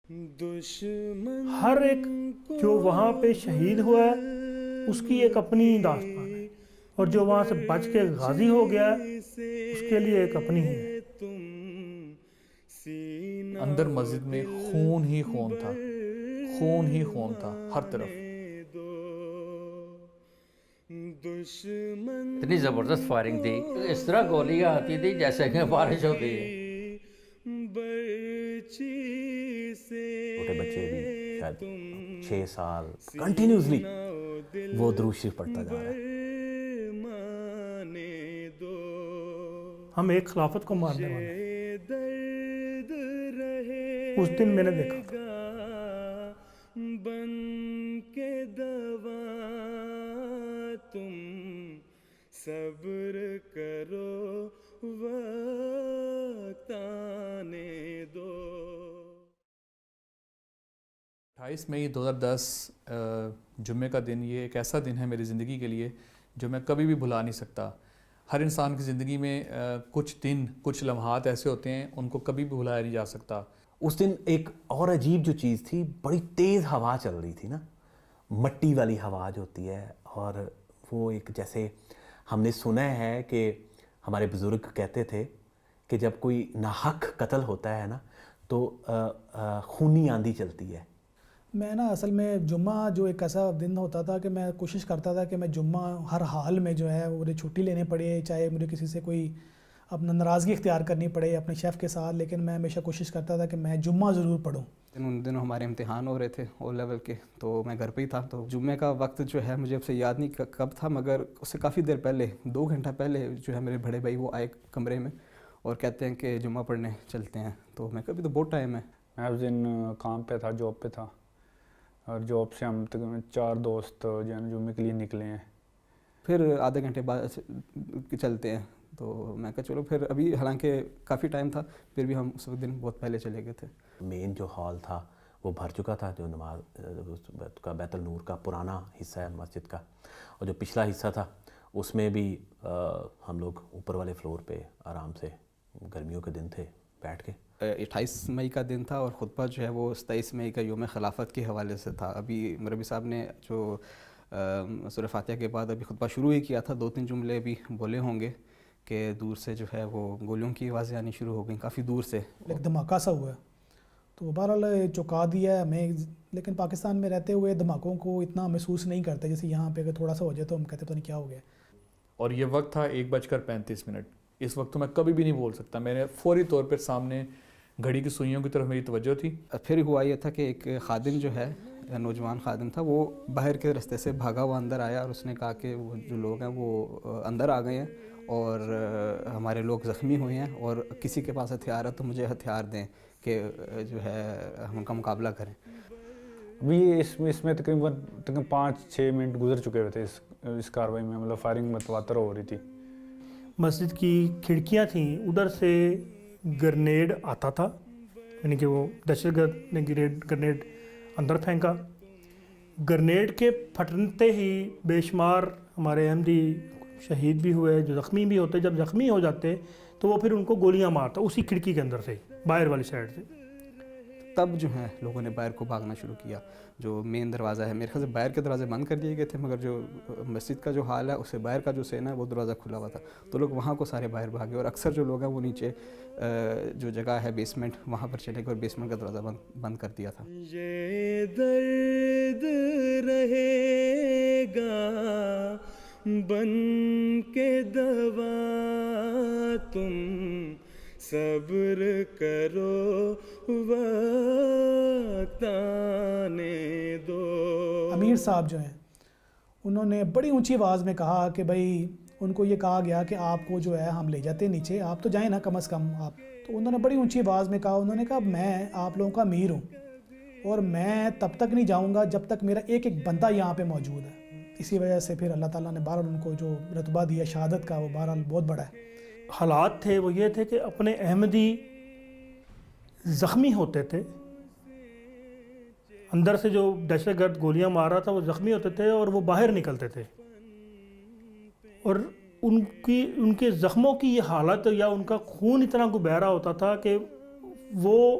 ہر ایک جو وہاں پہ شہید ہوا ہے اس کی ایک اپنی داستان ہے، اور جو وہاں سے بچ کے غازی ہو گیا ہے اس کے لیے ایک اپنی ہی ہے۔ اندر مسجد میں خون ہی خون تھا، خون ہی خون تھا ہر طرف۔ اتنی زبردست فائرنگ تھی، اس طرح گولیاں آتی تھی جیسے کہ بارش ہوتی ہے۔ چھوٹے بچے بھی شاید 6 سال کنٹینیوسلی وہ درود شریف پڑھتا جا رہا ہے۔ ہم ایک خلافت کو مارنے والے ہیں۔ اس دن میں نے دیکھا تھا۔ بن کے دوا تم صبر کرو وقت آنے دو۔ 28 مئی 2010 جمعے کا دن، یہ ایک ایسا دن ہے میری زندگی کے لیے جو میں کبھی بھی بھلا نہیں سکتا۔ ہر انسان کی زندگی میں کچھ دن، کچھ لمحات ایسے ہوتے ہیں ان کو کبھی بھی بھلایا نہیں جا سکتا۔ اس دن ایک اور عجیب جو چیز تھی، بڑی تیز ہوا چل رہی تھی نا، مٹی والی ہوا جو ہوتی ہے، اور وہ ایک جیسے ہم نے سنا ہے کہ ہمارے بزرگ کہتے تھے کہ جب کوئی ناحق قتل ہوتا ہے نا تو خونی آندھی چلتی ہے۔ میں نا اصل میں جمعہ جو ایک ایسا دن ہوتا تھا کہ میں کوشش کرتا تھا کہ میں جمعہ ہر حال میں جو ہے مجھے چھٹی لینے پڑے، چاہے مجھے کسی سے کوئی اپنا ناراضگی اختیار کرنی پڑے اپنے شیف کے ساتھ، لیکن میں ہمیشہ کوشش کرتا تھا کہ میں جمعہ ضرور پڑھوں۔ ان دنوں ہمارے امتحان ہو رہے تھے او لیول کے، تو میں گھر پہ ہی تھا، تو جمعے کا وقت جو ہے مجھے اب سے یاد نہیں کب تھا، مگر اس سے کافی دیر پہلے 2 گھنٹہ پہلے جو ہے میرے بڑے بھائی وہ آئے کمرے میں اور کہتے ہیں کہ جمعہ پڑھنے چلتے ہیں۔ تو میں کبھی تو بہت ٹائم ہے۔ میں اس دن کام پہ تھا، جاب پہ تھا، اور جاب سے ہم تقریباً 4 دوست جو ہے جمعے کے لیے نکلے ہیں۔ پھر آدھے گھنٹے بعد چلتے ہیں، تو میں کہا چلو پھر ابھی، حالانکہ کافی ٹائم تھا پھر بھی ہم اس دن بہت پہلے چلے گئے تھے۔ مین جو ہال تھا وہ بھر چکا تھا، جو نماز کا بیت النور کا پرانا حصہ ہے مسجد کا، اور جو پچھلا حصہ تھا اس میں بھی ہم لوگ اوپر والے فلور پہ آرام سے، گرمیوں کے دن تھے، بیٹھ کے 28 مئی کا دن تھا، اور خطبہ جو ہے وہ 27 مئی کا یوم خلافت کے حوالے سے تھا۔ ابھی مربی صاحب نے جو سورہ فاتحہ کے بعد ابھی خطبہ شروع ہی کیا تھا، 2-3 جملے بھی بولے ہوں گے کہ دور سے جو ہے وہ گولیوں کی آوازیں آنی شروع ہو گئیں، کافی دور سے۔ ایک دھماکہ سا ہوا ہے، تو بہرحال چونکا دیا ہے ہمیں، لیکن پاکستان میں رہتے ہوئے دھماکوں کو اتنا محسوس نہیں کرتے، جیسے یہاں پہ اگر تھوڑا سا ہو جائے تو ہم کہتے پتہ نہیں کیا ہو گیا۔ اور یہ وقت تھا 1:35۔ اس وقت تو میں کبھی بھی نہیں بول سکتا، میں نے فوری طور پر سامنے گھڑی کی سوئیوں کی طرف میری توجہ تھی۔ پھر ہوا یہ تھا کہ ایک خادم جو ہے، نوجوان خادم تھا، وہ باہر کے راستے سے بھاگا ہوا اندر آیا، اور اس نے کہا کہ وہ جو لوگ ہیں وہ اندر آ گئے ہیں اور ہمارے لوگ زخمی ہوئے ہیں، اور کسی کے پاس ہتھیار ہے تو مجھے ہتھیار دیں کہ جو ہے ہم ان کا مقابلہ کریں۔ ابھی اس میں تقریباً 5-6 منٹ گزر چکے ہوئے تھے اس کاروائی میں، مطلب فائرنگ متواتر ہو رہی تھی۔ مسجد کی کھڑکیاں تھیں، ادھر سے گرنیڈ آتا تھا، یعنی کہ وہ دہشت گرد نے گرنیڈ اندر پھینکا۔ گرنیڈ کے پھٹتے ہی بے شمار ہمارے احمدی شہید بھی ہوئے، جو زخمی بھی ہوتے، جب زخمی ہو جاتے تو وہ پھر ان کو گولیاں مارتا اسی کھڑکی کے اندر سے، باہر والی سائڈ سے۔ تب جو ہے لوگوں نے باہر کو بھاگنا شروع کیا۔ جو مین دروازہ ہے، میرے خیال سے باہر کے دروازے بند کر دیے گئے تھے، مگر جو مسجد کا جو حال ہے اس سے باہر کا جو سین ہے وہ دروازہ کھلا ہوا تھا، تو لوگ وہاں کو سارے باہر بھاگے، اور اکثر جو لوگ ہیں وہ نیچے جو جگہ ہے بیسمنٹ، وہاں پر چلے گئے اور بیسمنٹ کا دروازہ بند کر دیا تھا۔ یہ درد رہے گا بن کے دوا تم صبر کرو وقت آنے دو۔ امیر صاحب جو ہیں انہوں نے بڑی اونچی آواز میں کہا کہ بھائی ان کو یہ کہا گیا کہ آپ کو جو ہے ہم لے جاتے ہیں نیچے، آپ تو جائیں نا کم از کم آپ، تو انہوں نے بڑی اونچی آواز میں کہا، انہوں نے کہا میں آپ لوگوں کا امیر ہوں اور میں تب تک نہیں جاؤں گا جب تک میرا ایک ایک بندہ یہاں پہ موجود ہے۔ اسی وجہ سے پھر اللہ تعالیٰ نے بہرحال ان کو جو رتبہ دیا شہادت کا وہ بہرحال بہت بڑا ہے۔ حالات تھے وہ یہ تھے کہ اپنے احمدی زخمی ہوتے تھے، اندر سے جو دہشت گرد گولیاں مار رہا تھا وہ زخمی ہوتے تھے اور وہ باہر نکلتے تھے، اور ان کے زخموں کی یہ حالت یا ان کا خون اتنا کو بہ رہا ہوتا تھا کہ وہ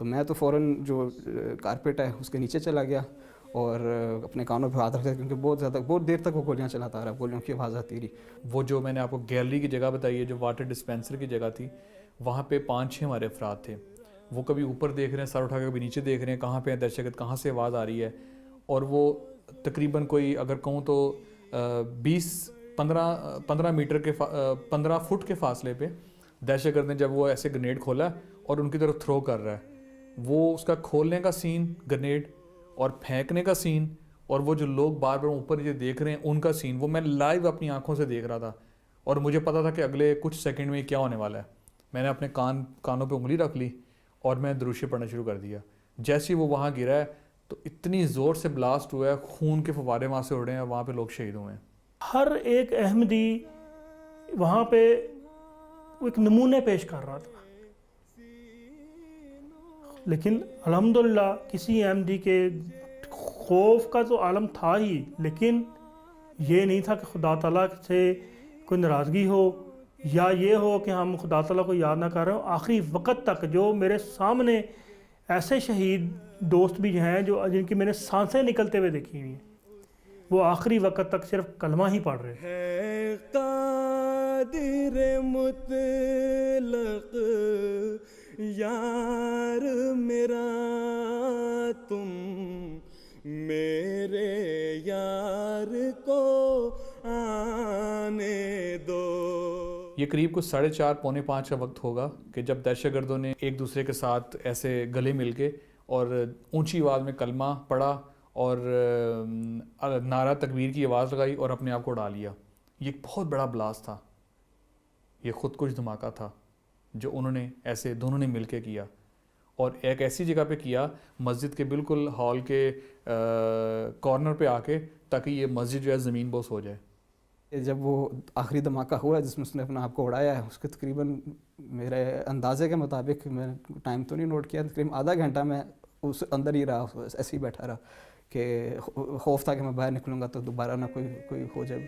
تو میں تو فوراً جو کارپیٹ ہے اس کے نیچے چلا گیا اور اپنے کانوں پہ ہاتھ رکھا کیونکہ بہت دیر تک وہ گولیاں چلاتا رہا, گولیوں کی آواز آتی رہی. وہ جو میں نے آپ کو گیلری کی جگہ بتائی ہے جو واٹر ڈسپینسر کی جگہ تھی, وہاں پہ 5-6 ہمارے افراد تھے. وہ کبھی اوپر دیکھ رہے ہیں سر اٹھا کے, کبھی نیچے دیکھ رہے ہیں کہاں پہ دہشت گرد, کہاں سے آواز آ رہی ہے. اور وہ تقریباً کوئی اگر کہوں تو 15 میٹر کے 15 فٹ کے فاصلے پہ دہشت گرد نے جب وہ ایسے گرنیڈ کھولا اور ان کی طرف تھرو کر رہا ہے, وہ اس کا کھولنے کا سین گرنیڈ اور پھینکنے کا سین اور وہ جو لوگ بار بار اوپر نیچے دیکھ رہے ہیں ان کا سین, وہ میں لائیو اپنی آنکھوں سے دیکھ رہا تھا. اور مجھے پتا تھا کہ اگلے کچھ سیکنڈ میں کیا ہونے والا ہے. میں نے اپنے کانوں پہ انگلی رکھ لی اور میں درود پڑھنا شروع کر دیا. جیسے وہ وہاں گرا ہے تو اتنی زور سے بلاسٹ ہوا ہے, خون کے فوارے وہاں سے اڑے ہیں, وہاں پہ لوگ شہید ہوئے ہیں. ہر ایک احمدی وہاں پہ ایک نمونے پیش کر رہا تھا, لیکن الحمدللہ کسی احمدی کے خوف کا تو عالم تھا ہی, لیکن یہ نہیں تھا کہ خدا تعالیٰ سے کوئی ناراضگی ہو یا یہ ہو کہ ہم خدا تعالیٰ کو یاد نہ کر رہے ہوں. آخری وقت تک جو میرے سامنے ایسے شہید دوست بھی ہیں جو جن کی میں نے سانسیں نکلتے ہوئے دیکھی ہوئی ہیں, وہ آخری وقت تک صرف کلمہ ہی پڑھ رہے ہیں. ہے قادر مطلق یار میرا, تم میرے یار کو آنے دو. یہ قریب کچھ 4:30-4:45 کا وقت ہوگا کہ جب دہشت گردوں نے ایک دوسرے کے ساتھ ایسے گلے مل کے اور اونچی آواز میں کلمہ پڑھا اور نعرہ تکبیر کی آواز لگائی اور اپنے آپ کو اڑا لیا. یہ ایک بہت بڑا بلاسٹ تھا, یہ خود کش دھماکہ تھا جو انہوں نے ایسے دونوں نے مل کے کیا, اور ایک ایسی جگہ پہ کیا مسجد کے بالکل ہال کے کارنر پہ آ کے, تاکہ یہ مسجد جو ہے زمین بوس ہو جائے. جب وہ آخری دھماکہ ہوا جس میں اس نے اپنا آپ کو اڑایا ہے, اس کے تقریباً میرے اندازے کے مطابق, میں ٹائم تو نہیں نوٹ کیا, تقریباً آدھا گھنٹہ میں اس اندر ہی رہا, ایسے ہی بیٹھا رہا کہ خوف تھا کہ میں باہر نکلوں گا تو دوبارہ نہ کوئی ہو جائے.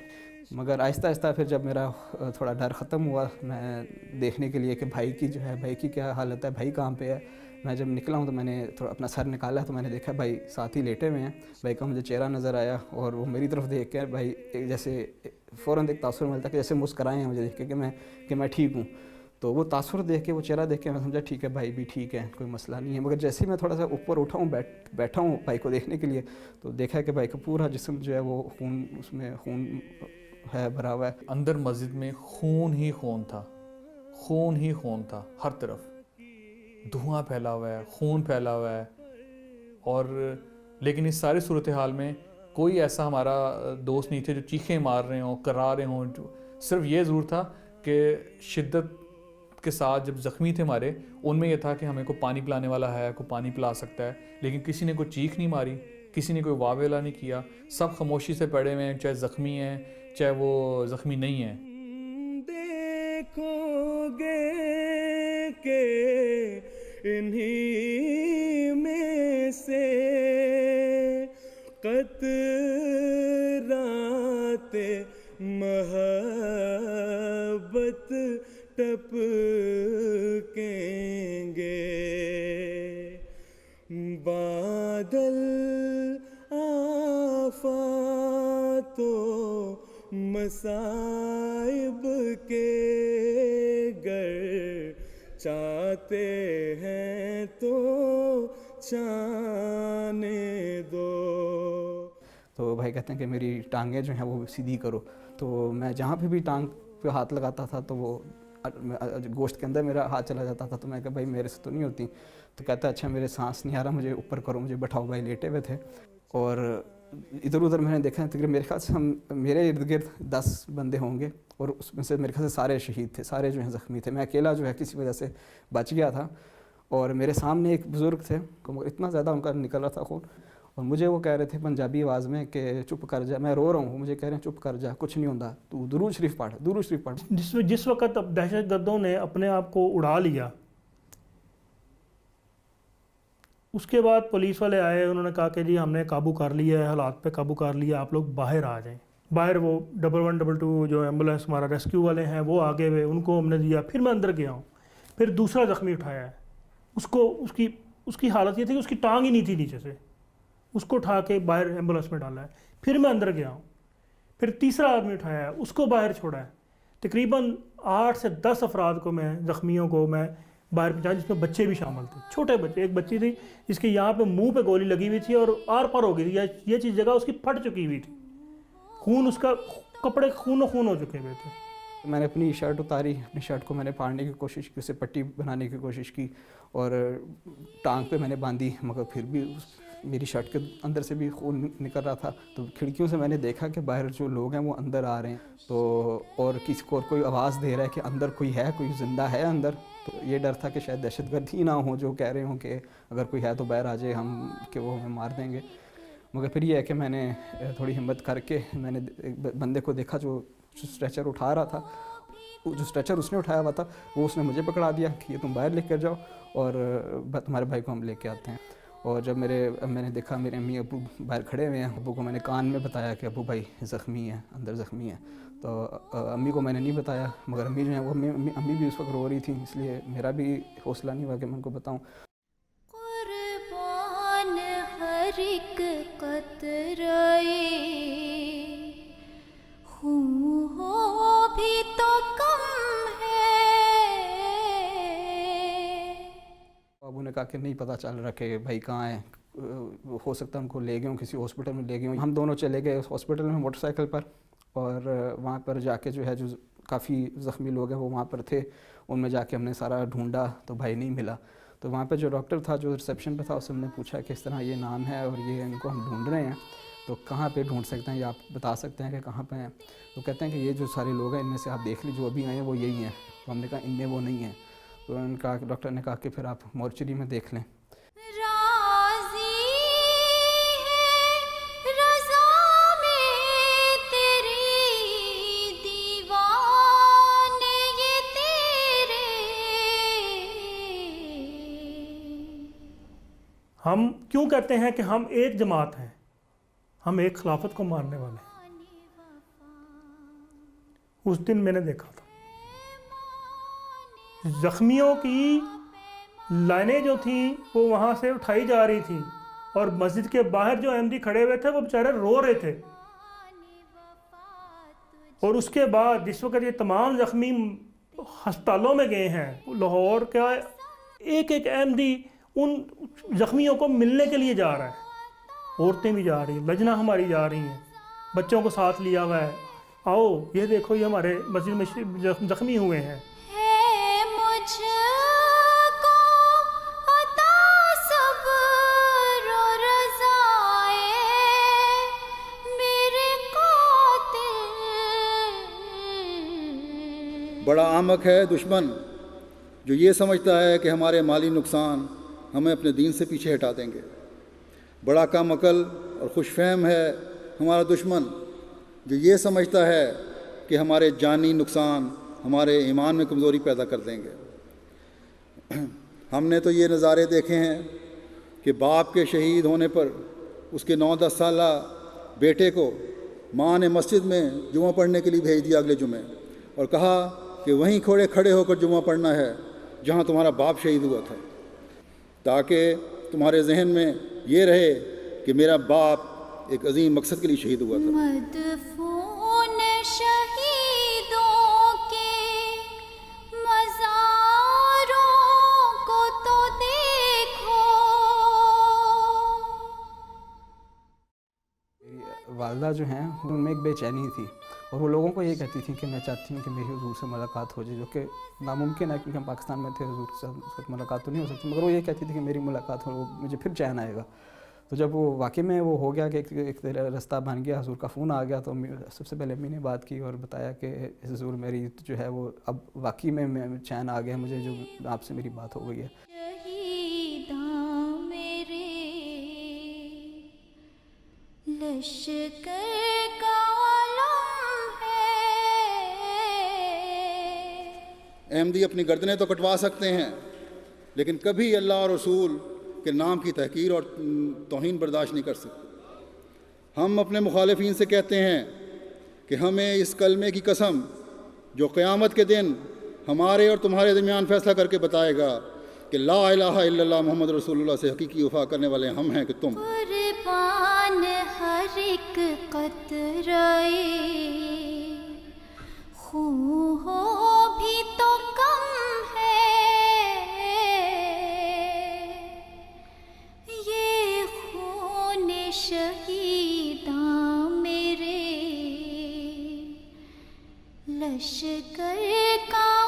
مگر آہستہ آہستہ پھر جب میرا تھوڑا ڈر ختم ہوا, میں دیکھنے کے لیے کہ بھائی کی جو ہے, بھائی کی کیا حالت ہے, بھائی کہاں پہ ہے, میں جب نکلا ہوں تو میں نے تھوڑا اپنا سر نکالا تو میں نے دیکھا بھائی ساتھ ہی لیٹے ہوئے ہیں. بھائی کا مجھے چہرہ نظر آیا اور وہ میری طرف دیکھ کے بھائی جیسے فوراً ایک تاثر ملتا کہ جیسے مسکرائے ہیں مجھے دیکھ کے کہ میں ٹھیک ہوں. تو وہ تاثر دیکھ کے, وہ چہرہ دیکھ کے میں سمجھا ٹھیک ہے بھائی بھی ٹھیک ہے, کوئی مسئلہ نہیں ہے. مگر جیسے ہی میں تھوڑا سا اوپر اٹھا ہوں, بیٹھا ہوں بھائی کو دیکھنے کے لیے, تو دیکھا کہ بھائی کا پورا جسم جو ہے وہ خون, اس میں خون ہے بھرا ہوا ہے. اندر مسجد میں خون ہی خون تھا, خون ہی خون تھا, ہر طرف دھواں پھیلا ہوا ہے, خون پھیلا ہوا ہے. اور لیکن اس ساری صورتحال میں کوئی ایسا ہمارا دوست نہیں تھے جو چیخیں مار رہے ہوں, کرا رہے ہوں. صرف یہ ضرور تھا کہ شدت کے ساتھ جب زخمی تھے ہمارے, ان میں یہ تھا کہ ہمیں کوئی پانی پلانے والا ہے, کوئی پانی پلا سکتا ہے, لیکن کسی نے کوئی چیخ نہیں ماری, کسی نے کوئی واہ ویلا نہیں کیا. سب خاموشی سے پڑے ہوئے ہیں, چاہے زخمی ہیں چاہے وہ زخمی نہیں ہیں. دیکھو گے کہ انہی میں سے قطرات محبت ٹپکیں گے. بادل آفات و مصائب کے گر چاہتے ہیں تو چاہنے دو. تو بھائی کہتے ہیں کہ میری ٹانگیں جو ہیں وہ سیدھی کرو. تو میں جہاں پہ بھی ٹانگ پہ ہاتھ لگاتا تھا تو وہ گوشت کے اندر میرا ہاتھ چلا جاتا تھا. تو میں کہا بھائی میرے سے تو نہیں ہوتی. تو کہتا اچھا میرے سانس نہیں آ رہا, مجھے اوپر کرو, مجھے بٹھاؤ. بھائی لیٹے ہوئے تھے اور ادھر ادھر میں نے دیکھا تقریباً میرے خیال سے میرے ارد گرد 10 بندے ہوں گے, اور اس میں سے میرے خیال سے سارے شہید تھے, سارے جو ہیں زخمی تھے. میں اکیلا جو ہے کسی وجہ سے بچ گیا تھا. اور میرے سامنے ایک بزرگ تھے, اتنا زیادہ ان کا نکل رہا تھا خون, اور مجھے وہ کہہ رہے تھے پنجابی آواز میں کہ چپ کر جا. میں رو رہا ہوں, مجھے کہہ رہے ہیں چپ کر جا, کچھ نہیں ہوتا, تو درود شریف پڑھ, درود شریف پڑھ. جس وقت اب دہشت گردوں نے اپنے آپ کو اڑا لیا, اس کے بعد پولیس والے آئے, انہوں نے کہا کہ جی ہم نے قابو کر لیا ہے, حالات پہ قابو کر لیا, آپ لوگ باہر آ جائیں. باہر وہ 1122 جو ایمبولینس ہمارا ریسکیو والے ہیں وہ آگے ہوئے, ان کو ہم نے دیا. پھر میں اندر گیا ہوں, پھر دوسرا زخمی اٹھایا ہے, اس کی اس کی حالت یہ تھی کہ اس کی ٹانگ ہی نہیں تھی نیچے سے. اس کو اٹھا کے باہر ایمبولینس میں ڈالا ہے. پھر میں اندر گیا ہوں, پھر تیسرا آدمی اٹھایا ہے, اس کو باہر چھوڑا ہے. تقریباً 8 سے 10 افراد کو میں, زخمیوں کو میں باہر پہنچایا, جس میں بچے بھی شامل تھے, چھوٹے بچے. ایک بچی تھی جس کے یہاں پہ منہ پہ گولی لگی ہوئی تھی اور آر پار ہو گئی تھی, یہ چیز جگہ اس کی پھٹ چکی ہوئی تھی, خون اس کا, کپڑے خون ہو چکے ہوئے تھے. میں نے اپنی شرٹ اتاری, اپنی شرٹ کو میں نے پھاڑنے کی کوشش کی, اسے پٹی بنانے کی کوشش کی اور ٹانگ پہ میں نے باندھی, مگر پھر بھی میری شرٹ کے اندر سے بھی خون نکل رہا تھا. تو کھڑکیوں سے میں نے دیکھا کہ باہر جو لوگ ہیں وہ اندر آ رہے ہیں, تو اور کسی کو کوئی آواز دے رہا ہے کہ اندر کوئی ہے, کوئی زندہ ہے اندر. تو یہ ڈر تھا کہ شاید دہشت گرد ہی نہ ہوں جو کہہ رہے ہوں کہ اگر کوئی ہے تو باہر آ جائے, ہم کہ وہ ہمیں مار دیں گے. مگر پھر یہ ہے کہ میں نے تھوڑی ہمت کر کے میں نے ایک بندے کو دیکھا جو اسٹریچر اٹھا رہا تھا. جو اسٹریچر اس نے اٹھایا ہوا تھا وہ اس نے مجھے پکڑا دیا کہ یہ تم باہر لے کر جاؤ اور تمہارے بھائی کو ہم لے کے آتے ہیں. اور جب میں نے دیکھا میرے امی ابو باہر کھڑے ہوئے ہیں, ابو کو میں نے کان میں بتایا کہ ابو بھائی زخمی ہیں, اندر زخمی ہیں. تو امی کو میں نے نہیں بتایا, مگر امی جو ہیں وہ امی بھی اس وقت رو رہی تھیں, اس لیے میرا بھی حوصلہ نہیں ہوا کہ میں ان کو بتاؤں. قربان ہر ایک قطرے خون ہو بھی تو کم ہے. ابو نے کہا کہ نہیں پتہ چل رہا کہ بھائی کہاں ہیں, ہو سکتا ہے ان کو لے گئے ہوں, کسی ہاسپٹل میں لے گئے ہوں. ہم دونوں چلے گئے اس ہاسپٹل میں موٹر سائیکل پر, اور وہاں پر جا کے جو ہے جو کافی زخمی لوگ ہیں وہ وہاں پر تھے, ان میں جا کے ہم نے سارا ڈھونڈا تو بھائی نہیں ملا. تو وہاں پہ جو ڈاکٹر تھا جو ریسیپشن پہ تھا, اس سے ہم نے پوچھا کہ اس طرح یہ نام ہے اور یہ ان کو ہم ڈھونڈ رہے ہیں, تو کہاں پہ ڈھونڈ سکتے ہیں یا آپ بتا سکتے ہیں کہ کہاں پہ ہیں. تو کہتے ہیں کہ یہ جو سارے لوگ ہیں ان میں سے آپ دیکھ لیجیے جو ابھی آئے ہیں وہ یہی ہیں. تو ہم نے کہا ان میں وہ نہیں ہیں. تو ان کا ڈاکٹر نے کہا کہ پھر آپ مورچری میں دیکھ لیں. ہم کیوں کہتے ہیں کہ ہم ایک جماعت ہیں, ہم ایک خلافت کو مارنے والے ہیں. اس دن میں نے دیکھا تھا زخمیوں کی لائنیں جو تھیں وہ وہاں سے اٹھائی جا رہی تھیں, اور مسجد کے باہر جو احمدی کھڑے ہوئے تھے وہ بیچارے رو رہے تھے. اور اس کے بعد جس وقت یہ تمام زخمی ہسپتالوں میں گئے ہیں, لاہور کا ایک ایک احمدی ان زخمیوں کو ملنے کے لیے جا رہا ہے. عورتیں بھی جا رہی ہیں, لجنہ ہماری جا رہی ہیں, بچوں کو ساتھ لیا ہوا ہے, آؤ یہ دیکھو یہ ہمارے مسجد میں زخمی ہوئے ہیں. بڑا احمق ہے دشمن جو یہ سمجھتا ہے کہ ہمارے مالی نقصان ہمیں اپنے دین سے پیچھے ہٹا دیں گے. بڑا کم عقل اور خوش فہم ہے ہمارا دشمن جو یہ سمجھتا ہے کہ ہمارے جانی نقصان ہمارے ایمان میں کمزوری پیدا کر دیں گے. ہم نے تو یہ نظارے دیکھے ہیں کہ باپ کے شہید ہونے پر اس کے 9-10 سالہ بیٹے کو ماں نے مسجد میں جمعہ پڑھنے کے لیے بھیج دیا اگلے جمعے, اور کہا کہ وہیں کھڑے ہو کر جمعہ پڑھنا ہے جہاں تمہارا باپ شہید ہوا تھا, تاکہ تمہارے ذہن میں یہ رہے کہ میرا باپ ایک عظیم مقصد کے لیے شہید ہوا تھا. مدفون شہیدوں کے مزاروں کو تو دیکھو. میری والدہ جو ہیں ان میں ایک بے چینی تھی, اور وہ لوگوں کو یہ کہتی تھیں کہ میں چاہتی ہوں کہ میری حضور سے ملاقات ہو جائے, جو کہ ناممکن ہے کیونکہ ہم پاکستان میں تھے, حضور سے اس وقت ملاقات تو نہیں ہو سکتی, مگر وہ یہ کہتی تھی کہ میری ملاقات ہو, مجھے پھر چین آئے گا. تو جب وہ واقعی میں وہ ہو گیا کہ ایک رستہ بن گیا, حضور کا فون آ گیا, تو سب سے پہلے امی نے بات کی اور بتایا کہ حضور میری جو ہے وہ اب واقعی میں چین آ گیا مجھے, جو آپ سے میری بات ہو گئی ہے. لشکر کا علم ہے. احمدی اپنی گردنیں تو کٹوا سکتے ہیں, لیکن کبھی اللہ اور رسول کے نام کی تحقیر اور توہین برداشت نہیں کر سکتے. ہم اپنے مخالفین سے کہتے ہیں کہ ہمیں اس کلمے کی قسم جو قیامت کے دن ہمارے اور تمہارے درمیان فیصلہ کر کے بتائے گا کہ لا الہ الا اللہ محمد رسول اللہ سے حقیقی وفا کرنے والے ہم ہیں کہ تم. قربان ہر ایک قطرے خون ہو بھی تو کم ہے یہ خون شہیداں میرے لشکر کا